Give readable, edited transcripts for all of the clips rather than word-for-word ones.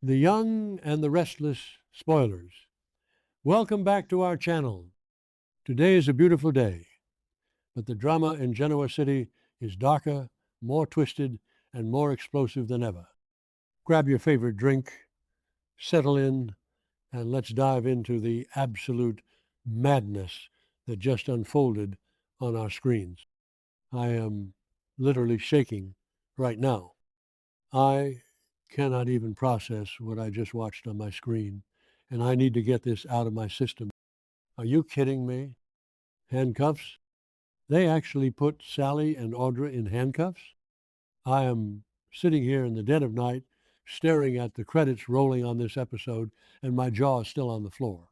The young and the restless spoilers. Welcome back to our channel. Today is a beautiful day, but the drama in Genoa City is darker, more twisted, and more explosive than ever. Grab your favorite drink, settle in, and let's dive into the absolute madness that just unfolded on our screens. I am literally shaking right now. I cannot even process what I just watched on my screen, and I need to get this out of my system. Are you kidding me? Handcuffs? They actually put Sally and Audra in handcuffs? I am sitting here in the dead of night, staring at the credits rolling on this episode, and my jaw is still on the floor.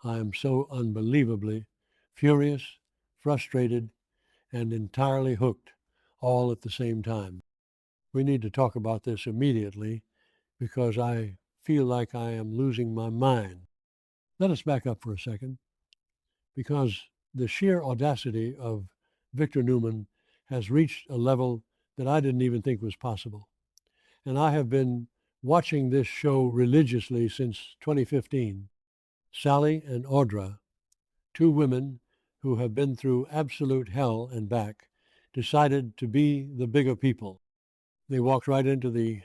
I am so unbelievably furious, frustrated, and entirely hooked, all at the same time. We need to talk about this immediately because I feel like I am losing my mind. Let us back up for a second, because the sheer audacity of Victor Newman has reached a level that I didn't even think was possible. And I have been watching this show religiously since 2015. Sally and Audra, two women who have been through absolute hell and back, decided to be the bigger people. They walked right into the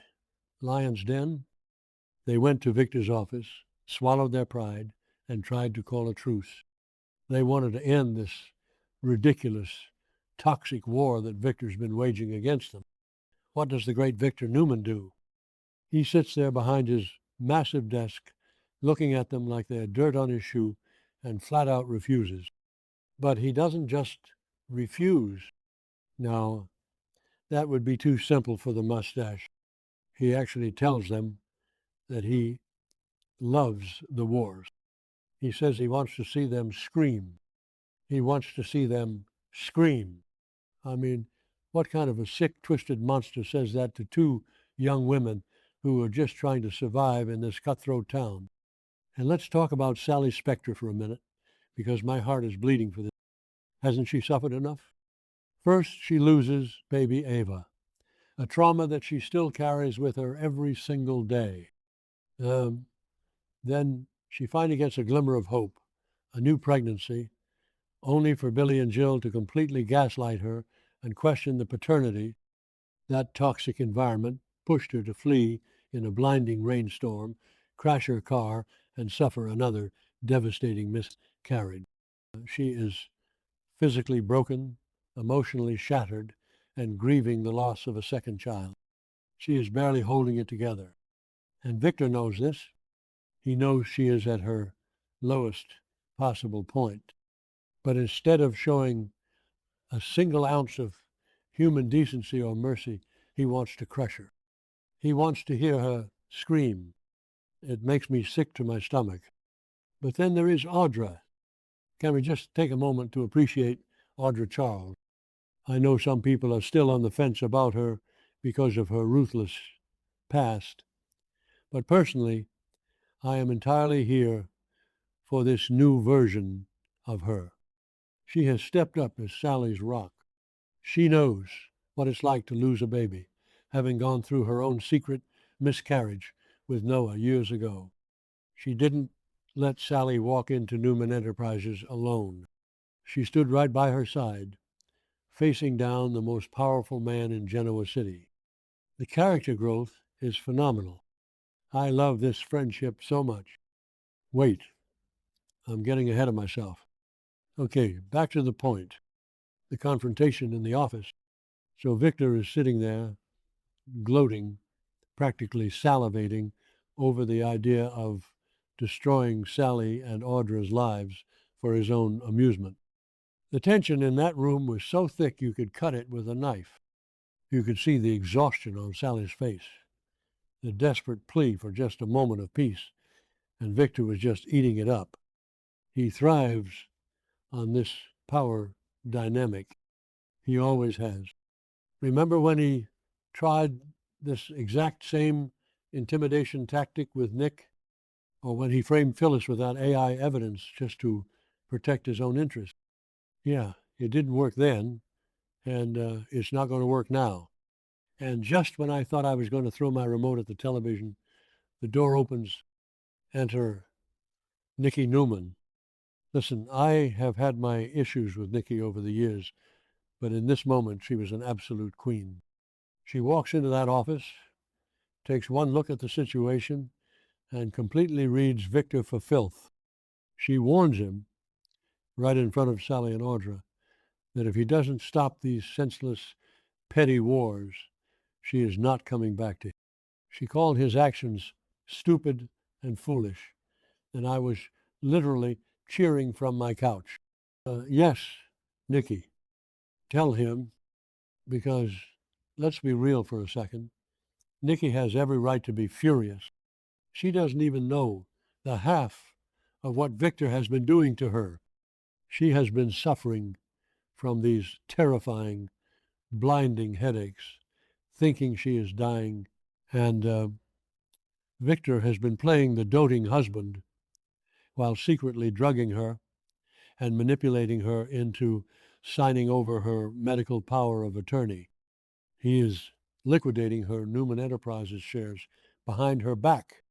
lion's den. They went to Victor's office, swallowed their pride, and tried to call a truce. They wanted to end this ridiculous, toxic war that Victor's been waging against them. What does the great Victor Newman do? He sits there behind his massive desk, looking at them like they're dirt on his shoe, and flat out refuses. But he doesn't just refuse. No, that would be too simple for the mustache. He actually tells them that he loves the wars. He says he wants to see them scream. He wants to see them scream. I mean, what kind of a sick, twisted monster says that to two young women who are just trying to survive in this cutthroat town? And let's talk about Sally Spector for a minute, because my heart is bleeding for this. Hasn't she suffered enough? First, she loses baby Ava, a trauma that she still carries with her every single day. Then she finally gets a glimmer of hope, a new pregnancy, only for Billy and Jill to completely gaslight her and question the paternity. That toxic environment pushed her to flee in a blinding rainstorm, crash her car, and suffer another devastating miscarriage. She is physically broken, emotionally shattered, and grieving the loss of a second child. She is barely holding it together. And Victor knows this. He knows she is at her lowest possible point. But instead of showing a single ounce of human decency or mercy, he wants to crush her. He wants to hear her scream. It makes me sick to my stomach. But then there is Audra. Can we just take a moment to appreciate Audra Charles? I know some people are still on the fence about her because of her ruthless past. But personally, I am entirely here for this new version of her. She has stepped up as Sally's rock. She knows what it's like to lose a baby, having gone through her own secret miscarriage with Noah years ago. She didn't let Sally walk into Newman Enterprises alone. She stood right by her side, facing down the most powerful man in Genoa City. The character growth is phenomenal. I love this friendship so much. Wait, I'm getting ahead of myself. Okay, back to the point. The confrontation in the office. So Victor is sitting there, gloating, practically salivating over the idea of destroying Sally and Audra's lives for his own amusement. The tension in that room was so thick you could cut it with a knife. You could see the exhaustion on Sally's face, the desperate plea for just a moment of peace, and Victor was just eating it up. He thrives on this power dynamic. He always has. Remember when he tried this exact same intimidation tactic with Nick? Or when he framed Phyllis without AI evidence just to protect his own interests? Yeah, it didn't work then, and it's not going to work now. And just when I thought I was going to throw my remote at the television, The door opens. Enter Nikki Newman. Listen, I have had my issues with Nikki over the years, but in this moment she was an absolute queen. She walks into that office, takes one look at the situation, and completely reads Victor for filth. She warns him, right in front of Sally and Audra, that if he doesn't stop these senseless, petty wars, she is not coming back to him. She called his actions stupid and foolish, and I was literally cheering from my couch. Yes, Nikki, tell him, because let's be real for a second. Nikki has every right to be furious. She doesn't even know the half of what Victor has been doing to her. She has been suffering from these terrifying, blinding headaches, thinking she is dying, and Victor has been playing the doting husband while secretly drugging her and manipulating her into signing over her medical power of attorney. He is liquidating her Newman Enterprises shares behind her back.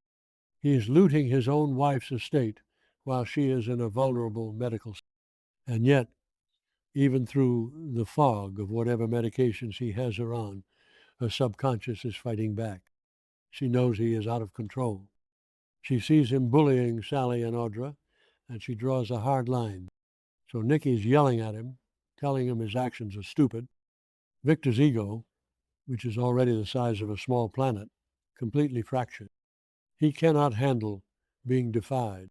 He is looting his own wife's estate while she is in a vulnerable medical state. And yet, even through the fog of whatever medications he has her on, her subconscious is fighting back. She knows he is out of control. She sees him bullying Sally and Audra, and she draws a hard line. So Nikki's yelling at him, telling him his actions are stupid. Victor's ego, which is already the size of a small planet, completely fractured. He cannot handle being defied.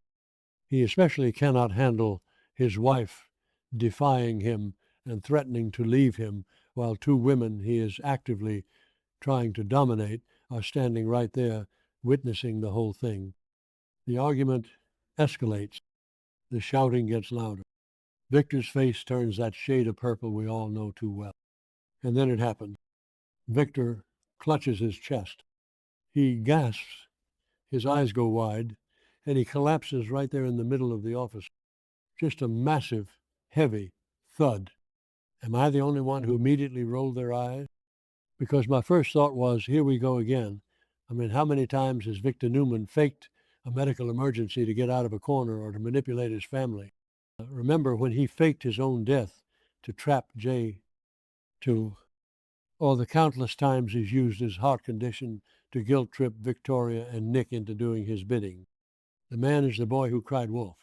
He especially cannot handle his wife defying him and threatening to leave him while two women he is actively trying to dominate are standing right there witnessing the whole thing. The argument escalates. The shouting gets louder. Victor's face turns that shade of purple we all know too well. And then it happens. Victor clutches his chest. He gasps. His eyes go wide, and he collapses right there in the middle of the office. Just a massive, heavy thud. Am I the only one who immediately rolled their eyes? Because my first thought was, here we go again. I mean, how many times has Victor Newman faked a medical emergency to get out of a corner or to manipulate his family? Remember when he faked his own death to trap Jay or the countless times he's used his heart condition to guilt-trip Victoria and Nick into doing his bidding. The man is the boy who cried wolf.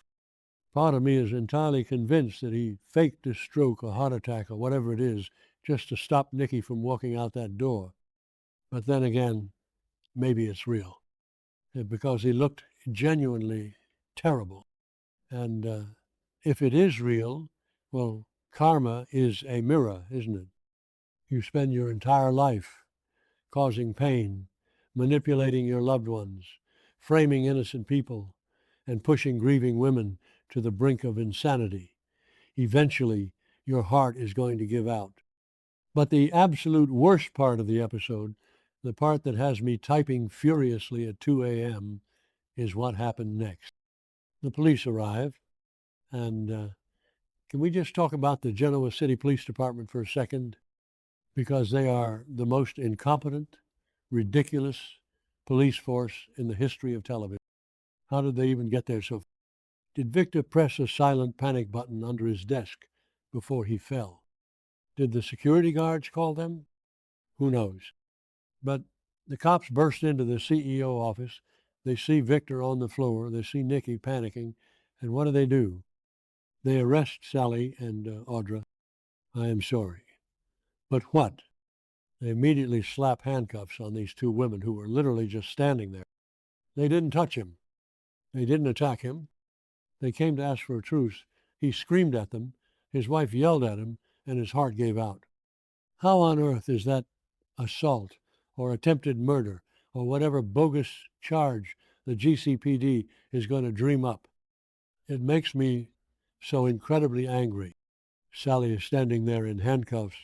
Part of me is entirely convinced that he faked a stroke or heart attack or whatever it is just to stop Nikki from walking out that door. But then again, maybe it's real, because he looked genuinely terrible. And if it is real, well, karma is a mirror, isn't it? You spend your entire life causing pain, manipulating your loved ones, framing innocent people, and pushing grieving women to the brink of insanity. Eventually, your heart is going to give out. But the absolute worst part of the episode, the part that has me typing furiously at 2 a.m., is what happened next. The police arrive, and can we just talk about the Genoa City Police Department for a second? Because they are the most incompetent, ridiculous police force in the history of television. How did they even get there so fast? Did Victor press a silent panic button under his desk before he fell? Did the security guards call them? Who knows? But the cops burst into the CEO office. They see Victor on the floor. They see Nikki panicking. And what do? They arrest Sally and Audra. I am sorry. But what? They immediately slap handcuffs on these two women who were literally just standing there. They didn't touch him. They didn't attack him. They came to ask for a truce. He screamed at them. His wife yelled at him, and his heart gave out. How on earth is that assault or attempted murder or whatever bogus charge the GCPD is going to dream up? It makes me so incredibly angry. Sally is standing there in handcuffs,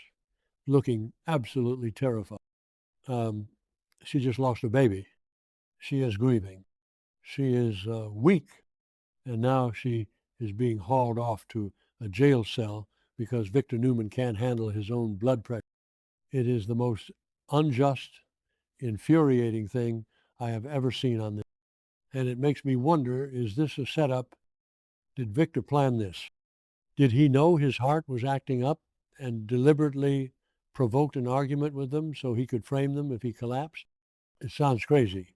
looking absolutely terrified. She just lost a baby. She is grieving. She is weak, and now she is being hauled off to a jail cell because Victor Newman can't handle his own blood pressure. It is the most unjust, infuriating thing I have ever seen on this. And it makes me wonder, is this a setup? Did Victor plan this? Did he know his heart was acting up and deliberately provoked an argument with them so he could frame them if he collapsed? It sounds crazy,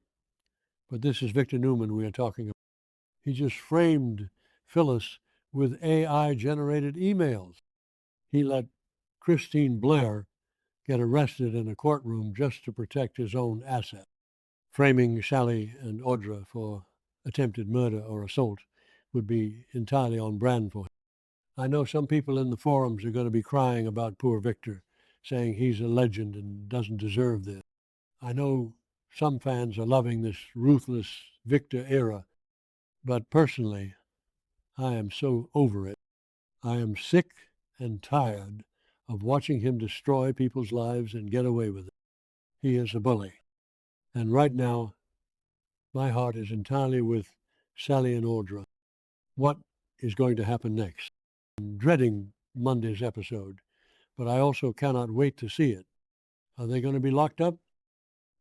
but this is Victor Newman we are talking about. He just framed Phyllis with AI-generated emails. He let Christine Blair get arrested in a courtroom just to protect his own assets. Framing Sally and Audra for attempted murder or assault would be entirely on brand for him. I know some people in the forums are going to be crying about poor Victor, saying he's a legend and doesn't deserve this. I know some fans are loving this ruthless Victor era, but personally, I am so over it. I am sick and tired of watching him destroy people's lives and get away with it. He is a bully. And right now, my heart is entirely with Sally and Audra. What is going to happen next? I'm dreading Monday's episode, but I also cannot wait to see it. Are they going to be locked up?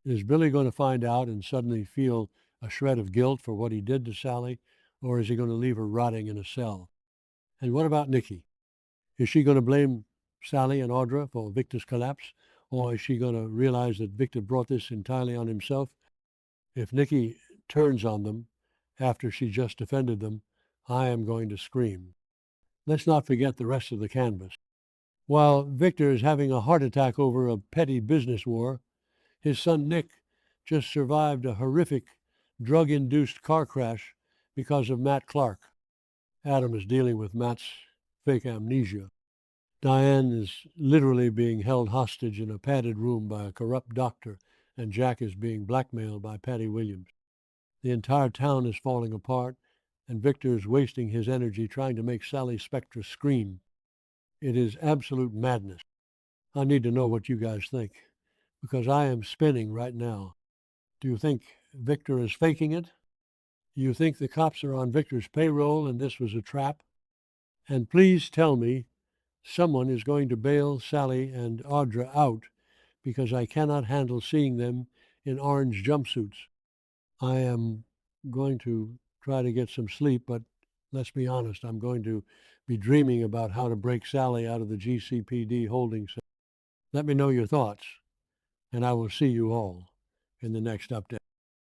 Is Billy going to find out and suddenly feel a shred of guilt for what he did to Sally, or is he going to leave her rotting in a cell? And what about Nikki? Is she going to blame Sally and Audra for Victor's collapse, or is she going to realize that Victor brought this entirely on himself? If Nikki turns on them after she just defended them, I am going to scream. Let's not forget the rest of the canvas. While Victor is having a heart attack over a petty business war, his son Nick just survived a horrific drug-induced car crash because of Matt Clark. Adam is dealing with Matt's fake amnesia. Diane is literally being held hostage in a padded room by a corrupt doctor, and Jack is being blackmailed by Patty Williams. The entire town is falling apart, and Victor is wasting his energy trying to make Sally Spectra scream. It is absolute madness. I need to know what you guys think, because I am spinning right now. Do you think Victor is faking it? Do you think the cops are on Victor's payroll and this was a trap? And please tell me someone is going to bail Sally and Audra out, because I cannot handle seeing them in orange jumpsuits. I am going to try to get some sleep, but let's be honest, I'm going to be dreaming about how to break Sally out of the GCPD holding cell. Let me know your thoughts, and I will see you all in the next update.